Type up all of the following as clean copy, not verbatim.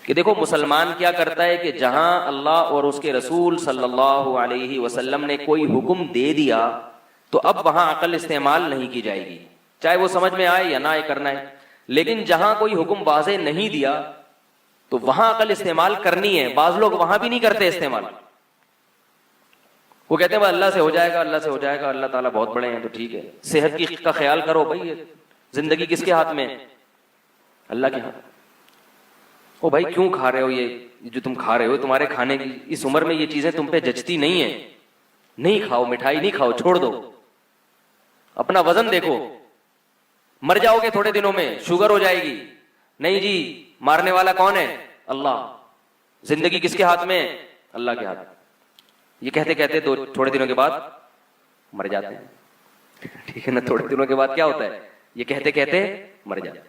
کہ دیکھو مسلمان کیا کرتا ہے کہ جہاں اللہ اور اس کے رسول صلی اللہ علیہ وسلم نے کوئی حکم دے دیا تو اب وہاں عقل استعمال نہیں کی جائے گی، چاہے وہ سمجھ میں آئے یا نہ آئے کرنا ہے. لیکن جہاں کوئی حکم واضح نہیں دیا تو وہاں عقل استعمال کرنی ہے. بعض لوگ وہاں بھی نہیں کرتے استعمال، وہ کہتے ہیں اللہ سے ہو جائے گا، اللہ سے ہو جائے گا، اللہ تعالیٰ بہت بڑے ہیں تو ٹھیک ہے. صحت کی کا خیال کرو بھائی، زندگی کس کے ہاتھ میں ہے؟ اللہ کے ہاتھ. او بھائی کیوں کھا رہے ہو یہ جو تم کھا رہے ہو؟ تمہارے کھانے کی اس عمر میں یہ چیزیں تم پہ جچتی نہیں ہیں، نہیں کھاؤ، مٹھائی نہیں کھاؤ، چھوڑ دو. اپنا وزن دیکھو، مر جاؤ گے تھوڑے دنوں میں، شوگر ہو جائے گی. نہیں جی، مارنے والا کون ہے؟ اللہ. زندگی کس کے ہاتھ میں ہے؟ اللہ کے ہاتھ. یہ کہتے کہتے تھوڑے دنوں کے بعد مر جاتے ہیں. ٹھیک ہے نا؟ تھوڑے دنوں کے بعد کیا ہوتا ہے؟ یہ کہتے کہتے مر جاتے ہیں.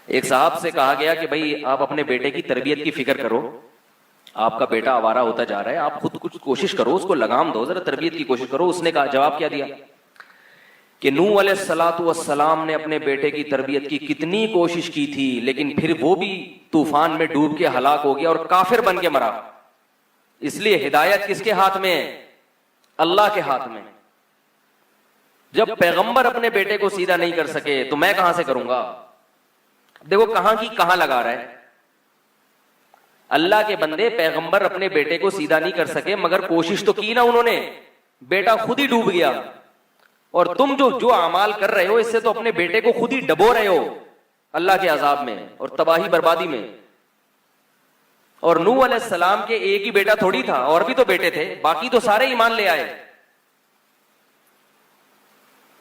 ایک صاحب سے کہا گیا کہ بھائی آپ اپنے بیٹے کی تربیت کی فکر کرو، آپ کا بیٹا آوارہ ہوتا جا رہا ہے، آپ خود کچھ کوشش کرو، اس کو لگام دو، ذرا تربیت کی کوشش کرو. اس نے کہا، جواب کیا دیا کہ نوح علیہ السلام نے اپنے بیٹے کی تربیت کی کتنی کوشش کی تھی، لیکن پھر وہ بھی طوفان میں ڈوب کے ہلاک ہو گیا اور کافر بن کے مرا. اس لیے ہدایت کس کے ہاتھ میں ہے؟ اللہ کے ہاتھ میں. جب پیغمبر اپنے بیٹے کو سیدھا نہیں کر سکے تو میں کہاں سے کروں گا؟ دیکھو کہاں کی کہاں لگا رہا ہے. اللہ کے بندے پیغمبر اپنے بیٹے کو سیدھا نہیں کر سکے مگر کوشش تو کی نا انہوں نے، بیٹا خود ہی ڈوب گیا. اور تم جو اعمال کر رہے ہو اس سے تو اپنے بیٹے کو خود ہی ڈبو رہے ہو اللہ کے عذاب میں اور تباہی بربادی میں. اور نوح علیہ السلام کے ایک ہی بیٹا تھوڑی تھا، اور بھی تو بیٹے تھے، باقی تو سارے ایمان لے آئے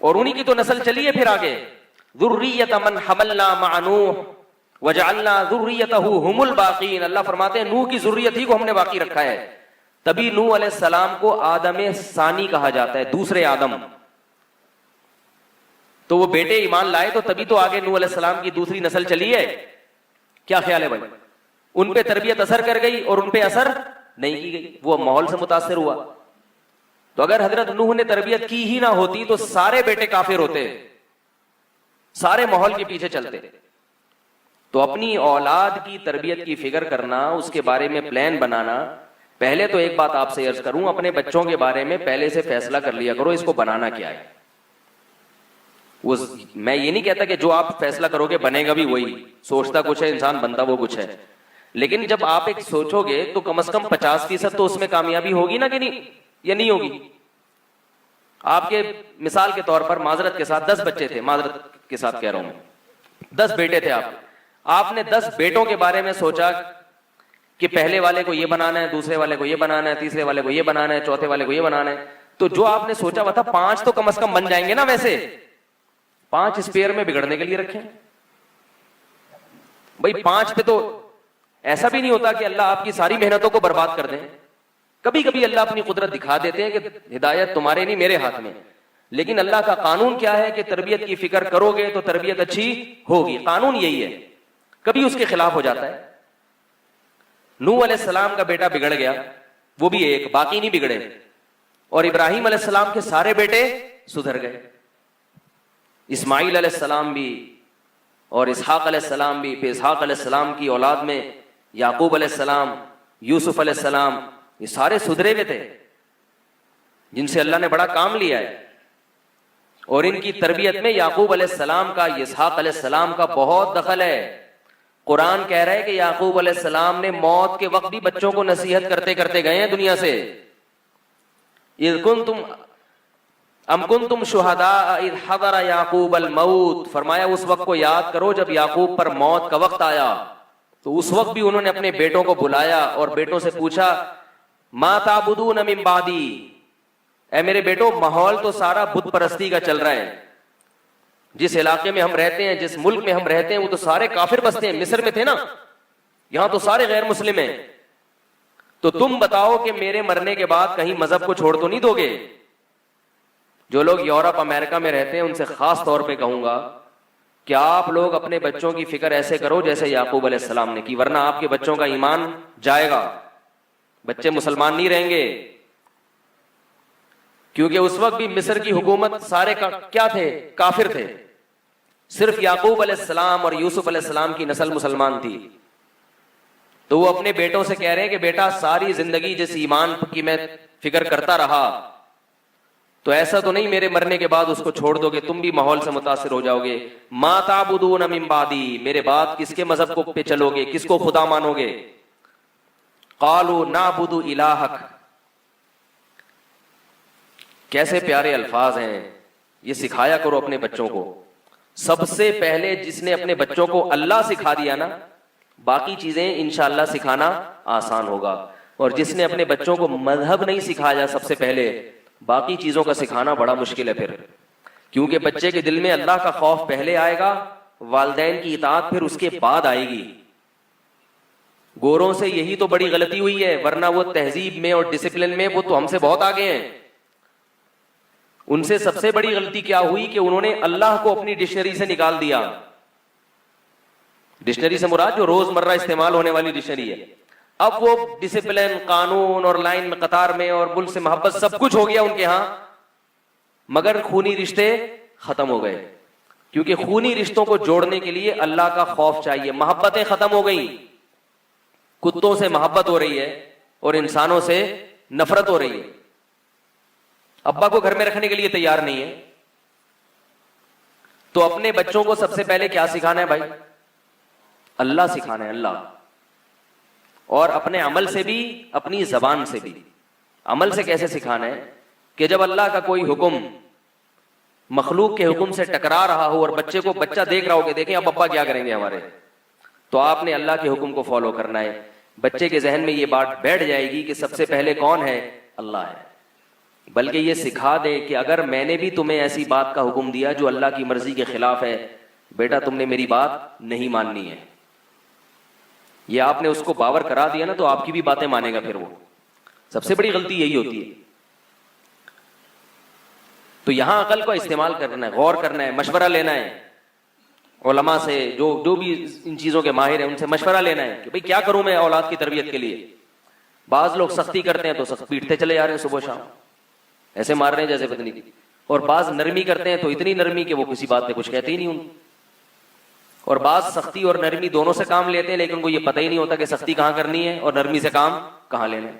اور انہی کی تو نسل چلی ہے پھر آگے. ذریۃ من حملنا مع نوح وجعلنا ذریتہ هم الباقین. اللہ فرماتے ہیں نوح کی ذریت ہی کو ہم نے باقی رکھا ہے. تبھی نوح علیہ السلام کو آدم ثانی کہا جاتا ہے، دوسرے آدم. تو وہ بیٹے ایمان لائے تو تبھی تو آگے نوح علیہ السلام کی دوسری نسل چلی ہے. کیا خیال ہے بھائی؟ ان پہ تربیت اثر کر گئی اور ان پہ اثر نہیں کی گئی، وہ ماحول سے متاثر ہوا. تو اگر حضرت نوح نے تربیت کی ہی نہ ہوتی تو سارے بیٹے کافر ہوتے، سارے ماحول کے پیچھے چلتے. تو اپنی اولاد کی تربیت کی فکر کرنا، اس کے بارے میں پلان بنانا. پہلے تو ایک بات آپ سے عرض کروں، اپنے بچوں کے بارے میں پہلے سے فیصلہ کر لیا کرو اس کو بنانا کیا ہے. میں یہ نہیں کہتا کہ جو آپ فیصلہ کرو گے بنے گا بھی وہی، سوچتا کچھ ہے انسان، بنتا وہ کچھ ہے. لیکن جب آپ ایک سوچو گے تو کم از کم 50% تو اس میں کامیابی ہوگی نا کہ نہیں، یا نہیں ہوگی؟ آپ کے مثال کے طور پر معذرت کے ساتھ 10 بچے تھے، معذرت کے ساتھ کہہ رہا ہوں، 10 بیٹے تھے. آپ نے 10 بیٹوں کے بارے میں سوچا کہ پہلے والے کو یہ بنانا ہے، دوسرے والے کو یہ بنانا ہے، تیسرے والے کو یہ بنانا ہے، چوتھے والے کو یہ بنانا ہے. تو جو آپ نے سوچا ہوا تھا 5 تو کم از کم بن جائیں گے نا. ویسے 5 اسپیئر میں بگڑنے کے لیے رکھیں بھائی. 5 پہ تو ایسا بھی نہیں ہوتا کہ اللہ آپ کی ساری محنتوں کو برباد کر دیں. کبھی کبھی اللہ اپنی قدرت دکھا دیتے ہیں کہ ہدایت تمہارے نہیں میرے ہاتھ میں. لیکن اللہ کا قانون کیا ہے کہ تربیت کی فکر کرو گے تو تربیت اچھی ہوگی. قانون یہی ہے، کبھی اس کے خلاف ہو جاتا ہے. نوح علیہ السلام کا بیٹا بگڑ گیا، وہ بھی ایک، باقی نہیں بگڑے. اور ابراہیم علیہ السلام کے سارے بیٹے سدھر گئے. اسماعیل علیہ السلام بھی اور اسحاق علیہ السلام بھی. پھر اسحاق علیہ السلام کی اولاد میں یعقوب علیہ السلام، یوسف علیہ السلام، یہ سارے سدھرے ہوئے تھے جن سے اللہ نے بڑا کام لیا ہے. اور ان کی تربیت میں یعقوب علیہ السلام کا، اسحاق علیہ السلام کا بہت دخل ہے. قرآن کہہ رہا ہے کہ یعقوب علیہ السلام نے موت کے وقت بھی بچوں کو نصیحت کرتے کرتے گئے ہیں دنیا سے. اذ کنتم ام کنتم شہداء اذ حضر یعقوب الموت، فرمایا اس وقت کو یاد کرو جب یعقوب پر موت کا وقت آیا. تو اس وقت بھی انہوں نے اپنے بیٹوں کو بلایا اور بیٹوں سے پوچھا ما تعبدون من بعدی، اے میرے بیٹو ماحول تو سارا بت پرستی کا چل رہا ہے. جس علاقے میں ہم رہتے ہیں، جس ملک میں ہم رہتے ہیں، وہ تو سارے کافر بستے ہیں. مصر میں تھے نا، یہاں تو سارے غیر مسلم ہیں. تو تم بتاؤ کہ میرے مرنے کے بعد کہیں مذہب کو چھوڑ تو نہیں دو گے؟ جو لوگ یورپ امریکہ میں رہتے ہیں ان سے خاص طور پہ کہوں گا کہ آپ لوگ اپنے بچوں کی فکر ایسے کرو جیسے یعقوب علیہ السلام نے کی، ورنہ آپ کے بچوں کا ایمان جائے گا، بچے مسلمان نہیں رہیں گے. کیونکہ اس وقت بھی مصر کی حکومت سارے کیا تھے؟ کافر تھے. صرف یعقوب علیہ السلام اور یوسف علیہ السلام کی نسل مسلمان تھی. تو وہ اپنے بیٹوں سے کہہ رہے ہیں کہ بیٹا ساری زندگی جس ایمان کی میں فکر کرتا رہا تو ایسا تو نہیں میرے مرنے کے بعد اس کو چھوڑ دو گے, تم بھی ماحول سے متاثر ہو جاؤ گے. ما تعبدون من بعدی, میرے بعد کس کے مذہب کو پہ چلو گے, کس کو خدا مانو گے. قالوا نعبد الہک, کیسے پیارے الفاظ ہیں, یہ سکھایا کرو اپنے بچوں کو. سب سے پہلے جس نے اپنے بچوں کو اللہ سکھا دیا نا, باقی چیزیں انشاءاللہ سکھانا آسان ہوگا. اور جس نے اپنے بچوں کو مذہب نہیں سکھایا سب سے پہلے, باقی چیزوں کا سکھانا بڑا مشکل ہے پھر. کیونکہ بچے کے دل میں اللہ کا خوف پہلے آئے گا, والدین کی اطاعت پھر اس کے بعد آئے گی. گوروں سے یہی تو بڑی غلطی ہوئی ہے, ورنہ وہ تہذیب میں اور ڈسپلن میں وہ تو ہم سے بہت آگے ہیں. ان سے سب سے بڑی غلطی کیا ہوئی کہ انہوں نے اللہ کو اپنی ڈکشنری سے نکال دیا. ڈکشنری سے مراد جو روز مرہ استعمال ہونے والی ڈکشنری ہے. اب وہ ڈسپلن, قانون اور لائن میں, قطار میں اور ملک سے محبت سب کچھ ہو گیا ان کے ہاں, مگر خونی رشتے ختم ہو گئے. کیونکہ خونی رشتوں کو جوڑنے کے لیے اللہ کا خوف چاہیے. محبتیں ختم ہو گئیں, کتوں سے محبت ہو رہی ہے اور انسانوں سے نفرت ہو رہی ہے. ابا کو گھر میں رکھنے کے لیے تیار نہیں ہے. تو اپنے بچوں کو سب سے پہلے کیا سکھانا ہے بھائی؟ اللہ سکھانا ہے, اللہ. اور اپنے عمل سے بھی, اپنی زبان سے بھی. عمل سے کیسے سکھانا ہے کہ جب اللہ کا کوئی حکم مخلوق کے حکم سے ٹکرا رہا ہو اور بچے کو, بچہ دیکھ رہا ہو کہ دیکھیں اب ابا کیا کریں گے ہمارے, تو آپ نے اللہ کے حکم کو فالو کرنا ہے. بچے کے ذہن میں یہ بات بیٹھ جائے گی کہ سب سے پہلے کون ہے؟ اللہ ہے. بلکہ یہ سکھا دے کہ اگر میں نے بھی تمہیں ایسی بات کا حکم دیا جو اللہ کی مرضی کے خلاف ہے, بیٹا تم نے میری بات نہیں ماننی ہے. یہ آپ نے اس کو باور کرا دیا نا, تو آپ کی بھی باتیں مانے گا. پھر وہ سب سے بڑی غلطی یہی ہوتی ہے. تو یہاں عقل کو استعمال کرنا ہے, غور کرنا ہے, مشورہ لینا ہے علماء سے, جو بھی ان چیزوں کے ماہر ہیں ان سے مشورہ لینا ہے کہ بھئی کیا کروں میں اولاد کی تربیت کے لیے. بعض لوگ سختی کرتے ہیں تو سخت پیٹتے چلے جا رہے ہیں, صبح شام ایسے مار رہے ہیں جیسے پتہ نہیں. اور بعض نرمی کرتے ہیں تو اتنی نرمی کہ وہ کسی بات پہ کچھ کہتے ہی نہیں ان. اور بعض سختی اور نرمی دونوں سے کام لیتے ہیں, لیکن ان کو یہ پتہ ہی نہیں ہوتا کہ سختی کہاں کرنی ہے اور نرمی سے کام کہاں لینا ہے.